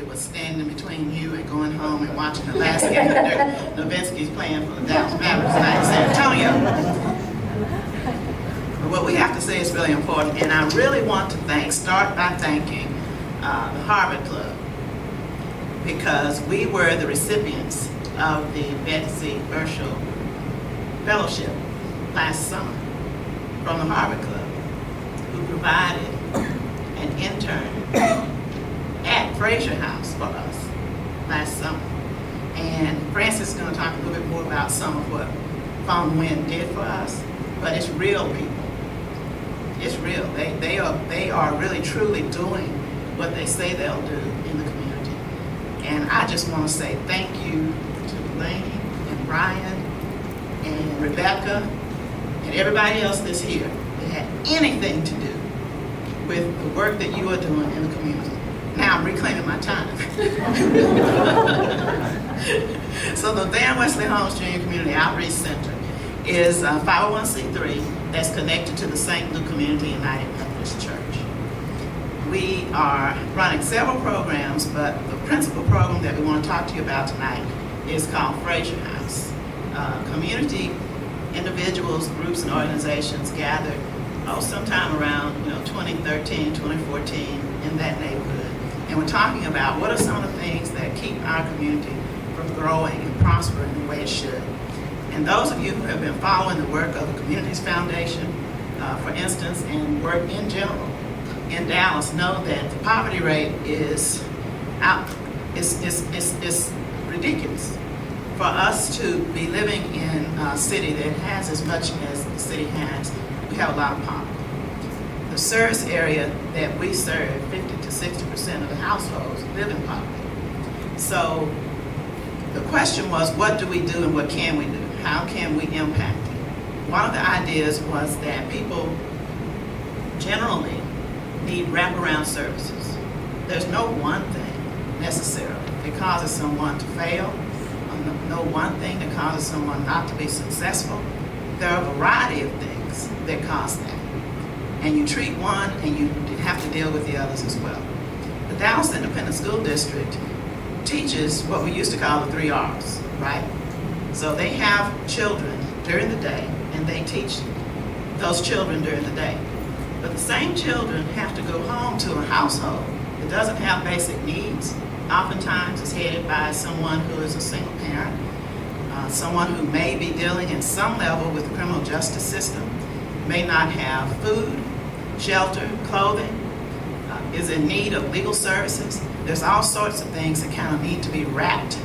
probably was standing between you and going home and watching the last game that Novinsky's playing for the Dallas Mavericks tonight in San Antonio. But what we have to say is really important, and I really want to start by thanking the Harvard Club, because we were the recipients of the Betsy Urschel Fellowship last summer from the Harvard Club, who provided an intern at Fraser House for us last summer. And Francis is going to talk a little bit more about some of what Fong Nguyen did for us, but it's real people. It's real. They are really truly doing what they say they'll do in the community. And I just want to say thank you to Delaney and Brian and Rebecca and everybody else that's here that had anything to do with the work that you are doing in the community. Now I'm reclaiming my time. So the Van Wesley Holmes Junior Community Outreach Center is a 501c3 that's connected to the St. Luke Community United Methodist Church. We are running several programs, but the principal program that we want to talk to you about tonight is called Fraser House. Community individuals, groups, and organizations gathered sometime around 2013, 2014, in that neighborhood. And we're talking about what are some of the things that keep our community from growing and prospering the way it should. And those of you who have been following the work of the Communities Foundation, for instance, and work in general in Dallas, know that the poverty rate is ridiculous. For us to be living in a city that has as much as the city has, we have a lot of poverty. The service area that we serve, 50 to 60% of the households live in poverty. So the question was, what do we do and what can we do? How can we impact it? One of the ideas was that people generally need wraparound services. There's no one thing necessarily that causes someone to fail, no one thing that causes someone not to be successful. There are a variety of things that cause that. And you treat one and you have to deal with the others as well. The Dallas Independent School District teaches what we used to call the 3 R's, right? So they have children during the day and they teach those children during the day. But the same children have to go home to a household that doesn't have basic needs. Oftentimes it's headed by someone who is a single parent, someone who may be dealing in some level with the criminal justice system, may not have food, shelter, clothing, is in need of legal services. There's all sorts of things that kind of need to be wrapped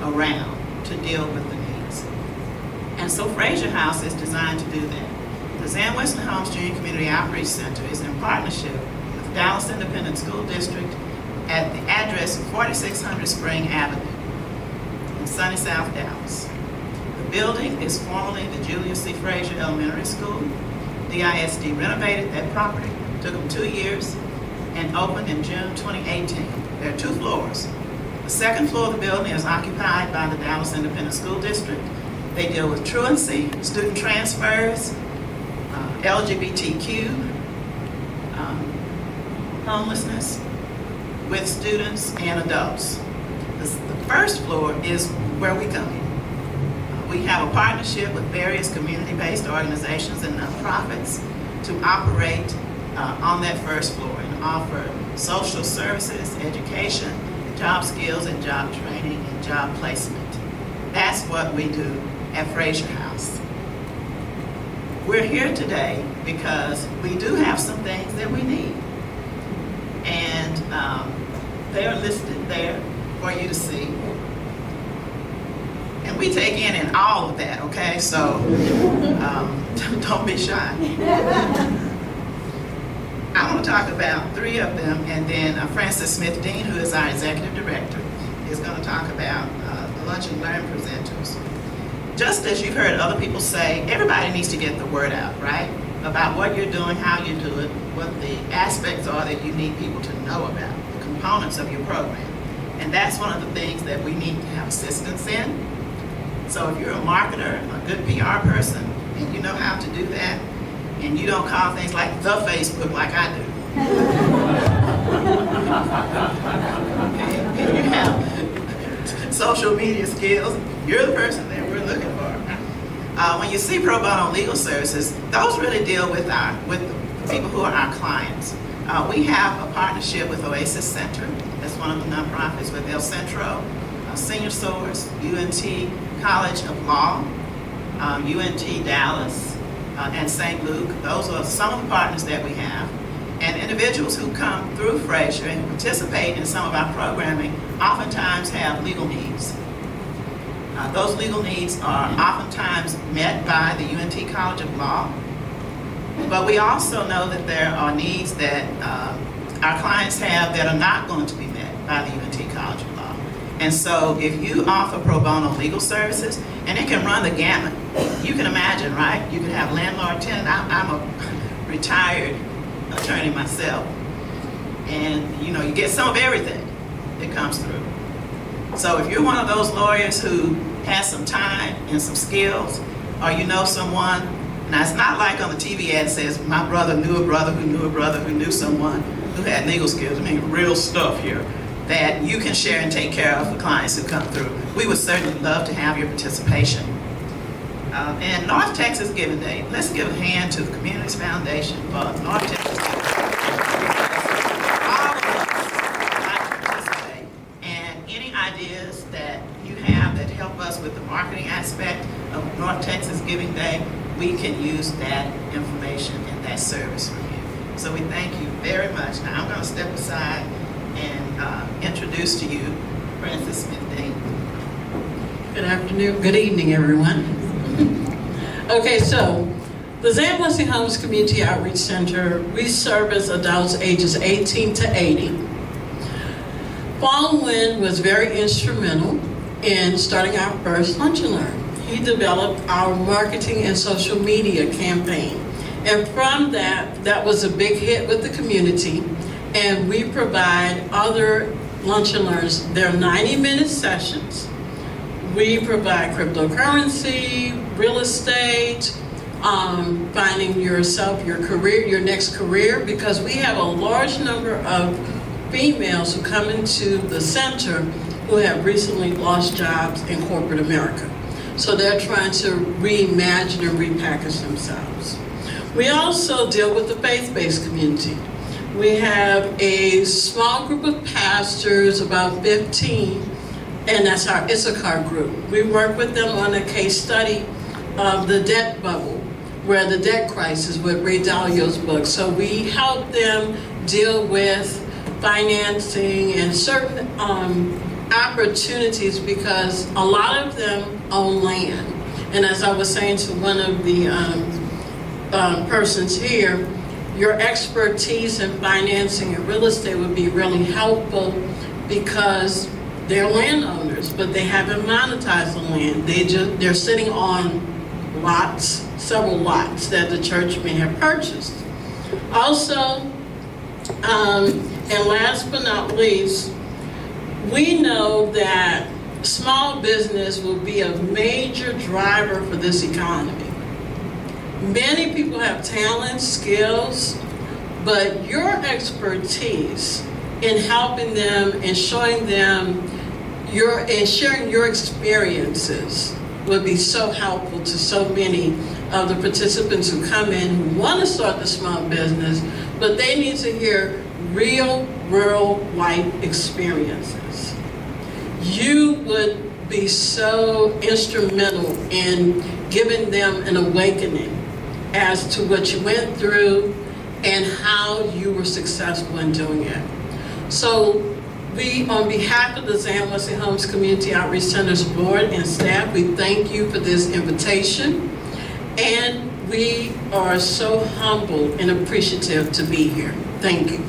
around to deal with the needs. And so Fraser House is designed to do that. The Van Wesley Holmes Junior Community Outreach Center is in partnership with Dallas Independent School District at the address of 4600 Spring Avenue in sunny South Dallas. The building is formerly the Julius C. Fraser Elementary School. DISD renovated that property, took them 2 years, and opened in June 2018. There are 2 floors. The second floor of the building is occupied by the Dallas Independent School District. They deal with truancy, student transfers, LGBTQ, homelessness with students and adults. The first floor is where we come in. We have a partnership with various community-based organizations and nonprofits to operate on that first floor and offer social services, education, job skills and job training and job placement. That's what we do at Fraser House. We're here today because we do have some things that we need. And they are listed there for you to see. And we take in all of that, okay? So don't be shy. I want to talk about 3 of them, and then Francis Smith Dean, who is our executive director, is going to talk about the Lunch and Learn presenters. Just as you've heard other people say, everybody needs to get the word out, right? About what you're doing, how you do it, what the aspects are that you need people to know about, the components of your program. And that's one of the things that we need to have assistance in. So if you're a marketer, a good PR person, and you know how to do that, and you don't call things like the Facebook like I do. Okay? if you have social media skills, you're the person that we're looking for. When you see pro bono legal services, those really deal with the people who are our clients. We have a partnership with Oasis Center. That's one of the nonprofits with El Centro, Senior Source, UNT College of Law, UNT Dallas, and St. Luke. Those are some of the partners that we have. And individuals who come through Fraser and participate in some of our programming oftentimes have legal needs. Those legal needs are oftentimes met by the UNT College of Law, but we also know that there are needs that our clients have that are not going to be met by the UNT College of Law. And so if you offer pro bono legal services, and it can run the gamut, you can imagine, right? You can have landlord, tenant. I'm a retired attorney myself, and you get some of everything that comes through. So if you're one of those lawyers who has some time and some skills, or you know someone, now it's not like on the TV ad says, my brother knew a brother who knew a brother who knew someone who had legal skills. I mean, real stuff here that you can share and take care of for clients who come through. We would certainly love to have your participation. And North Texas Giving Day, let's give a hand to the Communities Foundation for North Texas Giving Day. All of us like to participate, and any ideas that you have that help us with the marketing aspect of North Texas Giving Day, we can use that information and that service from you. So we thank you very much. Now I'm going to step aside and introduce to you Francis Smith-Dean. Good afternoon, good evening, everyone. Okay, so the Zan Wesley Holmes Community Outreach Center, we service adults ages 18 to 80. Paul Nguyen was very instrumental in starting our first Lunch and Learn. He developed our marketing and social media campaign. And from that was a big hit with the community. And we provide other Lunch and Learns. They're 90-minute sessions. We provide cryptocurrency, real estate, finding yourself, your career, your next career, because we have a large number of females who come into the center who have recently lost jobs in corporate America. So they're trying to reimagine and repackage themselves. We also deal with the faith-based community. We have a small group of pastors, about 15, and that's our Issachar group. We work with them on a case study of the debt bubble, where the debt crisis with Ray Dalio's book. So we help them deal with financing and certain opportunities, because a lot of them own land. And as I was saying to one of the persons here, your expertise in financing and real estate would be really helpful, because they're landowners, but they haven't monetized the land. They're sitting on lots, several lots that the church may have purchased. Also, and last but not least, we know that small business will be a major driver for this economy. Many people have talent, skills, but your expertise in helping them and showing them and sharing your experiences would be so helpful to so many of the participants who come in who want to start the small business, but they need to hear real life experiences. You would be so instrumental in giving them an awakening as to what you went through and how you were successful in doing it. So we, on behalf of the Zan Wesley Holmes Community Outreach Center's board and staff, we thank you for this invitation, and we are so humbled and appreciative to be here. Thank you.